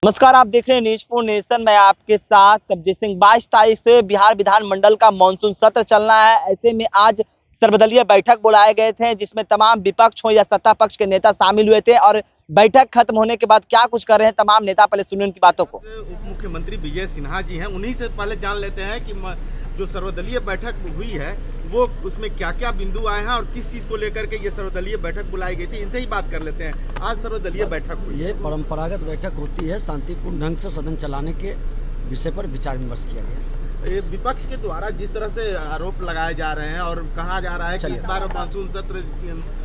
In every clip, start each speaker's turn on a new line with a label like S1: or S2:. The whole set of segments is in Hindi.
S1: नमस्कार, आप देख रहे हैं न्यूज़ नेशन। मैं आपके साथ कबजीत सिंह। 22 तारीख से बिहार विधानमंडल का मानसून सत्र चलना है। ऐसे में आज सर्वदलीय बैठक बुलाए गए थे, जिसमें तमाम विपक्ष हो या सत्ता पक्ष के नेता शामिल हुए थे। और बैठक खत्म होने के बाद क्या कुछ कर रहे हैं तमाम नेता, पहले सुनिए उनकी बातों को।
S2: उप मुख्यमंत्री विजय सिन्हा जी हैं, उन्हीं से पहले जान लेते हैं कि जो सर्वदलीय बैठक हुई है वो उसमें क्या क्या बिंदु आए हैं और किस चीज को लेकर के ये सर्वदलीय बैठक बुलाई गई थी, इनसे ही बात कर लेते हैं। आज सर्वदलीय बैठक हुई,
S3: ये परंपरागत बैठक होती है, शांतिपूर्ण ढंग से सदन चलाने के विषय पर विचार विमर्श किया गया।
S2: ये विपक्ष के द्वारा जिस तरह से आरोप लगाए जा रहे हैं और कहा जा रहा है कि इस बार मानसून सत्र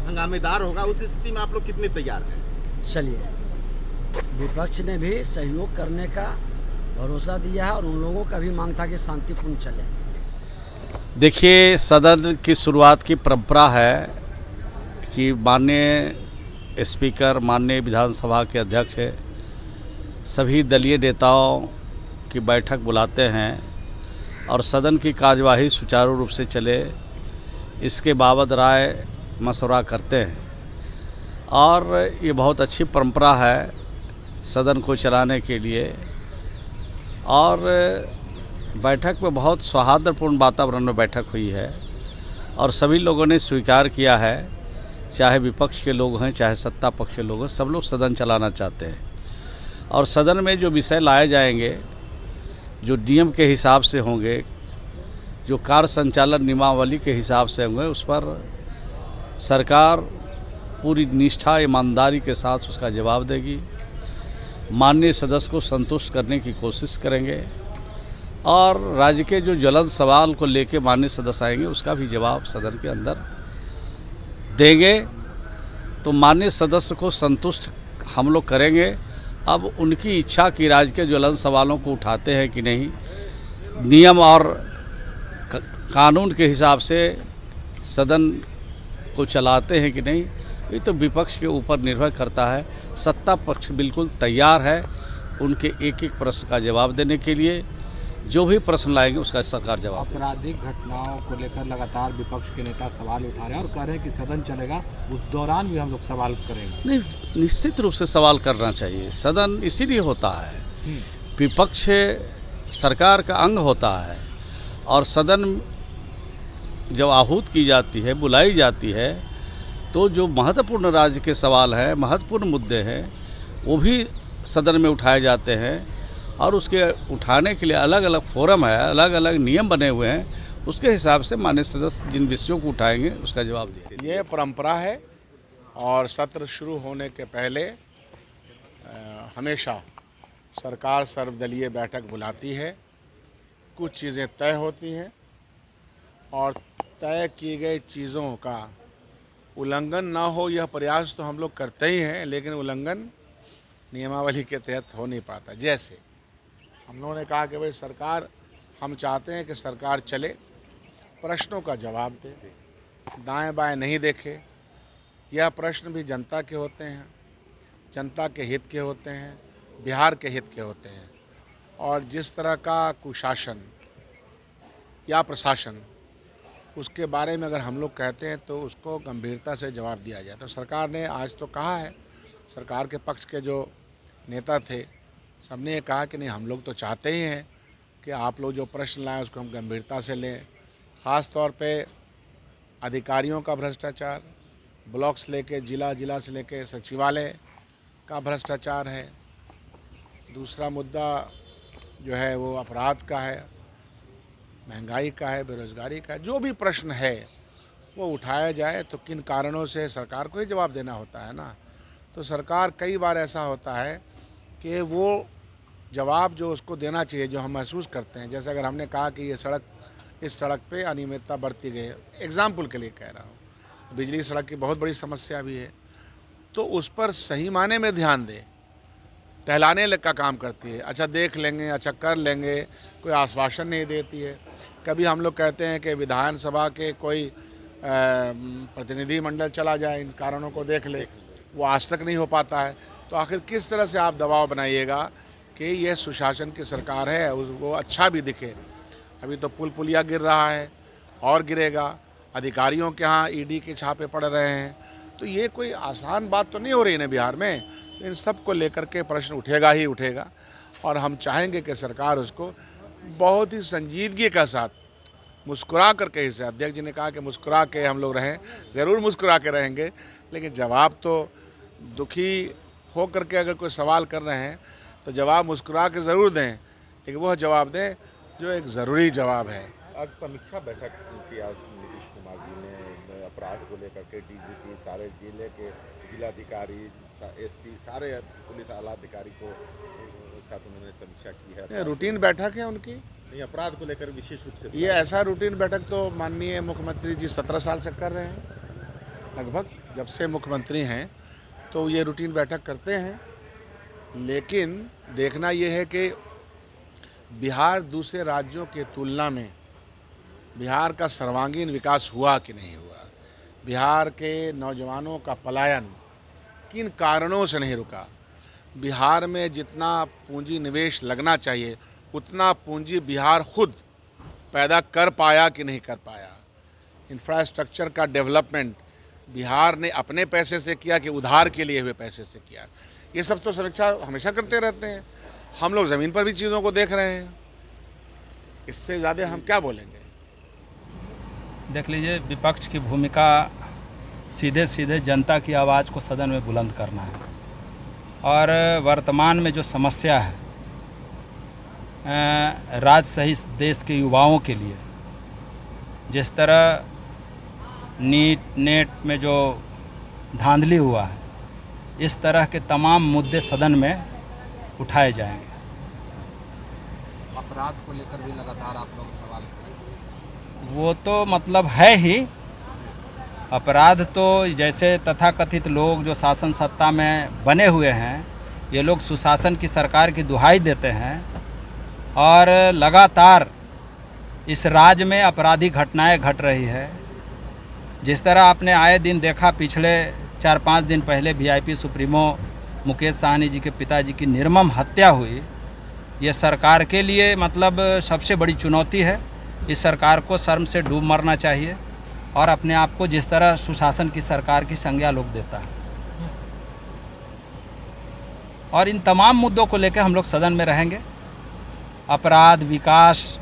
S2: हंगामेदार होगा, उस स्थिति में आप लोग कितने तैयार हैं?
S3: चलिए, विपक्ष ने भी सहयोग करने का भरोसा दिया है और उन लोगों का भी मांग था कि शांतिपूर्ण चले।
S4: देखिए, सदन की शुरुआत की परंपरा है कि माननीय स्पीकर, माननीय विधानसभा के अध्यक्ष सभी दलीय नेताओं की बैठक बुलाते हैं और सदन की कार्यवाही सुचारू रूप से चले, इसके बाबत राय मशवरा करते हैं। और ये बहुत अच्छी परंपरा है सदन को चलाने के लिए। और बैठक में बहुत सौहार्दपूर्ण वातावरण में बैठक हुई है और सभी लोगों ने स्वीकार किया है, चाहे विपक्ष के लोग हैं चाहे सत्ता पक्ष के लोग हैं, सब लोग सदन चलाना चाहते हैं। और सदन में जो विषय लाए जाएंगे, जो नियम के हिसाब से होंगे, जो कार्य संचालन नियमावली के हिसाब से होंगे, उस पर सरकार पूरी निष्ठा ईमानदारी के साथ उसका जवाब देगी। माननीय सदस्य को संतुष्ट करने की कोशिश करेंगे और राज्य के जो ज्वलंत सवाल को लेके माननीय सदस्य आएंगे उसका भी जवाब सदन के अंदर देंगे। तो माननीय सदस्य को संतुष्ट हम लोग करेंगे। अब उनकी इच्छा कि राज्य के ज्वलंत सवालों को उठाते हैं कि नहीं, नियम और कानून के हिसाब से सदन को चलाते हैं कि नहीं, ये तो विपक्ष के ऊपर निर्भर करता है। सत्ता पक्ष बिल्कुल तैयार है उनके एक एक प्रश्न का जवाब देने के लिए। जो भी प्रश्न लाएंगे उसका सरकार जवाब देगी।
S5: आपराधिक घटनाओं को लेकर लगातार विपक्ष के नेता सवाल उठा रहे हैं और कह रहे हैं कि सदन चलेगा, उस दौरान भी हम लोग सवाल करेंगे।
S4: नहीं, निश्चित रूप से सवाल करना चाहिए। सदन इसीलिए होता है, विपक्ष सरकार का अंग होता है और सदन जब आहूत की जाती है, बुलाई जाती है, तो जो महत्वपूर्ण राज्य के सवाल हैं, महत्वपूर्ण मुद्दे हैं, वो भी सदन में उठाए जाते हैं। और उसके उठाने के लिए अलग अलग फोरम है, अलग अलग नियम बने हुए हैं, उसके हिसाब से माननीय सदस्य जिन विषयों को उठाएंगे उसका जवाब देंगे।
S6: ये परंपरा है और सत्र शुरू होने के पहले हमेशा सरकार सर्वदलीय बैठक बुलाती है। कुछ चीज़ें तय होती हैं और तय की गई चीज़ों का उल्लंघन ना हो, यह प्रयास तो हम लोग करते ही हैं, लेकिन उल्लंघन नियमावली के तहत हो नहीं पाता। जैसे हम लोगों ने कहा कि भाई सरकार, हम चाहते हैं कि सरकार चले, प्रश्नों का जवाब दे, दाएं बाएं नहीं देखे। यह प्रश्न भी जनता के होते हैं, जनता के हित के होते हैं, बिहार के हित के होते हैं। और जिस तरह का कुशासन या प्रशासन, उसके बारे में अगर हम लोग कहते हैं तो उसको गंभीरता से जवाब दिया जाए। तो सरकार ने आज तो कहा है, सरकार के पक्ष के जो नेता थे सबने ये कहा कि नहीं, हम लोग तो चाहते ही हैं कि आप लोग जो प्रश्न लाएं उसको हम गंभीरता से लें। ख़ास तौर पे अधिकारियों का भ्रष्टाचार, ब्लॉक से लेके जिला से लेके सचिवालय का भ्रष्टाचार है। दूसरा मुद्दा जो है वो अपराध का है, महंगाई का है, बेरोजगारी का है। जो भी प्रश्न है वो उठाया जाए, तो किन कारणों से सरकार को ही जवाब देना होता है ना। तो सरकार कई बार ऐसा होता है कि वो जवाब जो उसको देना चाहिए, जो हम महसूस करते हैं, जैसे अगर हमने कहा कि इस सड़क पे अनियमितता बढ़ती गई, एग्जाम्पल के लिए कह रहा हूँ, बिजली सड़क की बहुत बड़ी समस्या भी है, तो उस पर सही माने में ध्यान दें। टहलाने का काम करती है, अच्छा देख लेंगे, अच्छा कर लेंगे, कोई आश्वासन नहीं देती है। कभी हम लोग कहते हैं कि विधानसभा के कोई प्रतिनिधि मंडल चला जाए, इन कारणों को देख ले, वो आज तक नहीं हो पाता है। तो आखिर किस तरह से आप दबाव बनाइएगा कि ये सुशासन की सरकार है, वो अच्छा भी दिखे। अभी तो पुल पुलिया गिर रहा है और गिरेगा, अधिकारियों के यहाँ ईडी के छापे पड़ रहे हैं। तो ये कोई आसान बात तो नहीं हो रही है ना बिहार में। इन सब को लेकर के प्रश्न उठेगा ही उठेगा और हम चाहेंगे कि सरकार उसको बहुत ही संजीदगी के साथ मुस्कुरा करके, इसे अध्यक्ष जी ने कहा कि मुस्कुरा के हम लोग रहें, ज़रूर मुस्कुरा के रहेंगे, लेकिन जवाब तो दुखी हो करके अगर कोई सवाल कर रहे हैं तो जवाब मुस्कुरा के ज़रूर दें, लेकिन वह जवाब दें जो एक ज़रूरी जवाब है।
S2: आज समीक्षा बैठक की आज नीतीश कुमार जी ने अपराध को लेकर के डीजीपी, सारे जिले के जिलाधिकारी, एसपी, सारे पुलिस आला अधिकारी को साथ उन्होंने समीक्षा की है।
S6: ये रूटीन बैठक है उनकी,
S2: नहीं, अपराध को लेकर विशेष रूप से
S6: ये ऐसा रूटीन बैठक तो माननीय मुख्यमंत्री जी 17 साल से कर रहे हैं, लगभग जब से मुख्यमंत्री हैं तो ये रूटीन बैठक करते हैं। लेकिन देखना ये है कि बिहार दूसरे राज्यों के तुलना में बिहार का सर्वांगीण विकास हुआ कि नहीं हुआ, बिहार के नौजवानों का पलायन किन कारणों से नहीं रुका, बिहार में जितना पूंजी निवेश लगना चाहिए उतना पूंजी बिहार खुद पैदा कर पाया कि नहीं कर पाया, इंफ्रास्ट्रक्चर का डेवलपमेंट बिहार ने अपने पैसे से किया कि उधार के लिए हुए पैसे से किया, ये सब तो समीक्षा हमेशा करते रहते हैं। हम लोग ज़मीन पर भी चीज़ों को देख रहे हैं, इससे ज़्यादा हम क्या बोलेंगे।
S7: देख लीजिए, विपक्ष की भूमिका सीधे सीधे जनता की आवाज़ को सदन में बुलंद करना है और वर्तमान में जो समस्या है राज्य सहित देश के युवाओं के लिए, जिस तरह नीट नेट में जो धांधली हुआ है, इस तरह के तमाम मुद्दे सदन में उठाए जाएंगे।
S5: अपराध को लेकर भी लगातार आप लोग सवाल करें,
S7: वो तो मतलब है ही, अपराध तो जैसे तथाकथित लोग जो शासन सत्ता में बने हुए हैं, ये लोग सुशासन की सरकार की दुहाई देते हैं और लगातार इस राज्य में आपराधिक घटनाएं घट रही है। जिस तरह आपने आए दिन देखा, पिछले 4-5 दिन पहले वीआईपी सुप्रीमो मुकेश साहनी जी के पिताजी की निर्मम हत्या हुई, ये सरकार के लिए मतलब सबसे बड़ी चुनौती है। इस सरकार को शर्म से डूब मरना चाहिए और अपने आप को जिस तरह सुशासन की सरकार की संज्ञा लोग देता है। और इन तमाम मुद्दों को लेकर हम लोग सदन में रहेंगे। अपराध, विकास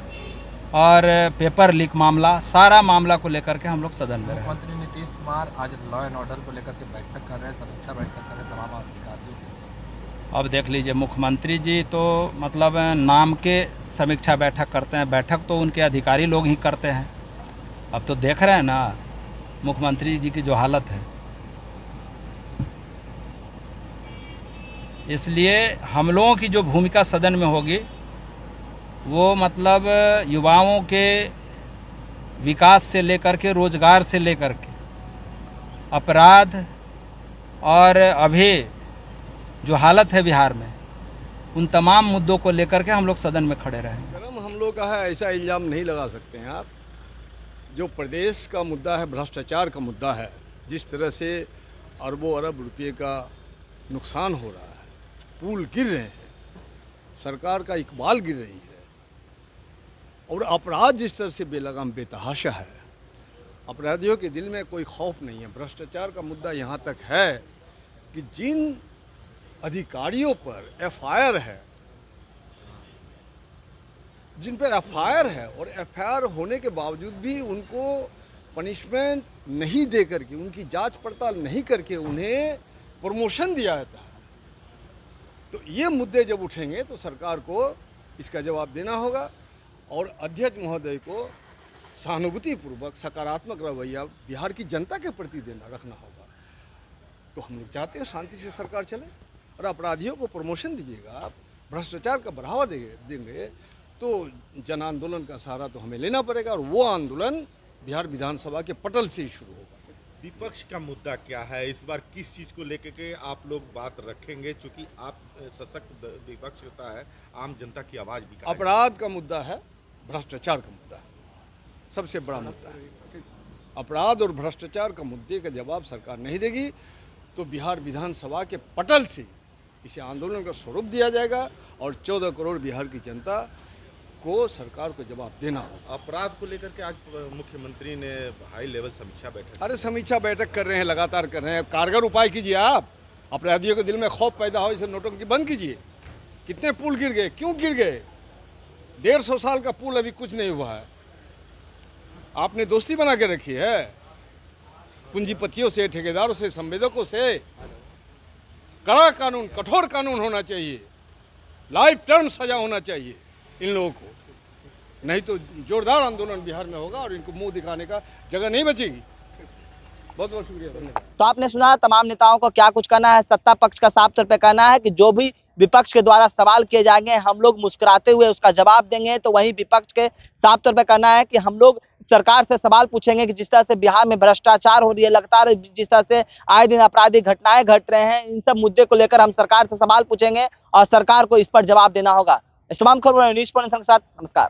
S7: और पेपर लीक मामला, सारा मामला को लेकर के हम लोग सदन में रहेंगे।
S5: मुख्यमंत्री नीतीश कुमार आज लॉ एंड ऑर्डर को लेकर के बैठक कर रहे हैं, समीक्षा बैठक कर रहे हैं तमाम अधिकारियों की।
S7: अब देख लीजिए, मुख्यमंत्री जी तो मतलब नाम के समीक्षा बैठक करते हैं, बैठक तो उनके अधिकारी लोग ही करते हैं। अब तो देख रहे हैं ना मुख्यमंत्री जी की जो हालत है, इसलिए हम लोगों की जो भूमिका सदन में होगी वो मतलब युवाओं के विकास से लेकर के, रोजगार से लेकर के, अपराध और अभी जो हालत है बिहार में, उन तमाम मुद्दों को लेकर के हम लों सदन में खड़े रहेंगे।
S8: कर्म हम लोग का है, ऐसा इल्ज़ाम नहीं लगा सकते हैं आप। जो प्रदेश का मुद्दा है, भ्रष्टाचार का मुद्दा है, जिस तरह से अरबों अरब रुपये का नुकसान हो रहा है, पुल गिर रहे हैं, सरकार का इकबाल गिर रही है और अपराध जिस तरह से बेलगाम बेतहाशा है, अपराधियों के दिल में कोई खौफ नहीं है। भ्रष्टाचार का मुद्दा यहाँ तक है कि जिन अधिकारियों पर एफआईआर है, जिन पर एफआईआर है और एफआईआर होने के बावजूद भी उनको पनिशमेंट नहीं दे करके, उनकी जांच पड़ताल नहीं करके उन्हें प्रमोशन दिया जाता है, तो ये मुद्दे जब उठेंगे तो सरकार को इसका जवाब देना होगा और अध्यक्ष महोदय को सहानुभूतिपूर्वक सकारात्मक रवैया बिहार की जनता के प्रति रखना होगा। तो हम लोग चाहते हैं शांति से सरकार चले और अपराधियों को प्रमोशन दीजिएगा, भ्रष्टाचार का बढ़ावा देंगे तो जन आंदोलन का सहारा तो हमें लेना पड़ेगा और वो आंदोलन बिहार विधानसभा के पटल से ही शुरू होगा।
S2: विपक्ष का मुद्दा क्या है इस बार, किस चीज़ को लेकर के आप लोग बात रखेंगे, चूंकि आप सशक्त विपक्ष होता है, आम जनता की आवाज़ भी।
S8: अपराध का मुद्दा है, भ्रष्टाचार का मुद्दा है, सबसे बड़ा मुद्दा है। अपराध और भ्रष्टाचार का मुद्दे का जवाब सरकार नहीं देगी तो बिहार विधानसभा के पटल से इसे आंदोलन का स्वरूप दिया जाएगा और 14 करोड़ बिहार की जनता को सरकार को जवाब देना होगा।
S2: अपराध को लेकर के आज मुख्यमंत्री ने हाई लेवल समीक्षा बैठक।
S8: अरे समीक्षा बैठक कर रहे हैं, लगातार कर रहे हैं, कारगर उपाय कीजिए आप। अपराधियों के दिल में खौफ पैदा हो, इसे नोटों की बंद कीजिए। कितने पुल गिर गए, क्यों गिर गए? 150 साल का पुल अभी कुछ नहीं हुआ है। आपने दोस्ती बना के रखी है पूंजीपतियों से, ठेकेदारों से, संवेदकों से। कड़ा कानून, कठोर कानून होना चाहिए, लाइफ टर्म सजा होना चाहिए इन लोगों को, नहीं तो जोरदार आंदोलन बिहार में होगा और इनको मुंह दिखाने का जगह नहीं बचेगी। बहुत बहुत शुक्रिया, धन्यवाद।
S1: तो आपने सुना तमाम नेताओं को क्या कुछ कहना है। सत्ता पक्ष का साफ तौर पे कहना है कि जो भी विपक्ष के द्वारा सवाल किए जाएंगे हम लोग मुस्कुराते हुए उसका जवाब देंगे। तो वहीं विपक्ष के साफ तौर पे कहना है कि हम लोग सरकार से सवाल पूछेंगे कि जिस तरह से बिहार में भ्रष्टाचार हो रही है, लगातार जिस तरह से आए दिन आपराधिक घटनाएं घट रहे हैं, इन सब मुद्दे को लेकर हम सरकार से सवाल पूछेंगे और सरकार को इस पर जवाब देना होगा। इस तमाम खबरों न्यूज़ पॉइंट के साथ नमस्कार।